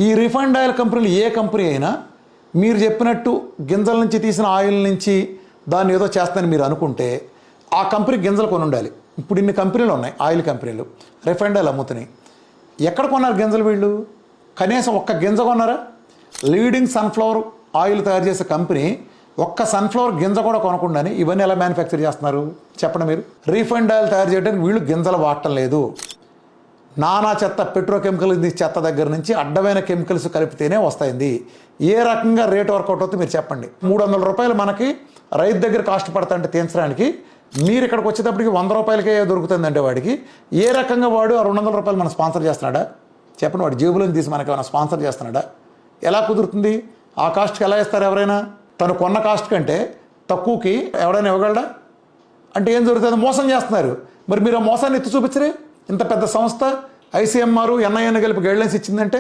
ఈ refined oil కంపెనీలు ఏ company అయినా మీరు చెప్పినట్టు గింజల నుంచి తీసిన ఆయిల్ నుంచి దాన్ని ఏదో చేస్తానని మీరు అనుకుంటే ఆ కంపెనీ గింజలు కొని ఉండాలి. ఇప్పుడు ఇన్ని కంపెనీలు ఉన్నాయి, ఆయిల్ కంపెనీలు రిఫైండ్ ఆయిల్ అమ్ముతున్నాయి. ఎక్కడ కొన్నారు గింజలు వీళ్ళు? కనీసం ఒక్క గింజ కొన్నారా? లీడింగ్ సన్ఫ్లవర్ ఆయిల్ తయారు చేసే కంపెనీ ఒక్క సన్ఫ్లవర్ గింజ కూడా కొనకుండానే ఇవన్నీ ఎలా మ్యానుఫ్యాక్చర్ చేస్తున్నారు చెప్పండి మీరు? రీఫైండ్ ఆయిల్ తయారు చేయడానికి వీళ్ళు గింజలు వాడటం లేదు. నానా చెత్త, పెట్రోకెమికల్ చెత్త దగ్గర నుంచి అడ్డమైన కెమికల్స్ కలిపితేనే వస్తాయింది. ఏ రకంగా రేట్ వర్కౌట్ అవుతుంది మీరు చెప్పండి? 300 రూపాయలు మనకి రైతు దగ్గర కాస్ట్ పడతాంటే తీర్చడానికి, మీరు ఇక్కడికి వచ్చేటప్పటికి 100 రూపాయలకే దొరుకుతుందంటే వాడికి ఏ రకంగా వాడు ఆ 200 రూపాయలు మనం స్పాన్సర్ చేస్తున్నాడా చెప్పండి? వాడు జేబులను తీసి మనకి ఏమైనా స్పాన్సర్ చేస్తున్నాడా? ఎలా కుదురుతుంది? ఆ కాస్ట్కి ఎలా ఇస్తారు ఎవరైనా? తను కొన్న కాస్ట్ కంటే తక్కువకి ఎవడైనా ఇవ్వగలడా? అంటే ఏం జరుగుతుంది? మోసం చేస్తున్నారు. మరి మీరు ఆ మోసాన్ని ఎత్తి చూపించరే? ఇంత పెద్ద సంస్థ ICMR, NIN కలిపి గైడ్లైన్స్ ఇచ్చిందంటే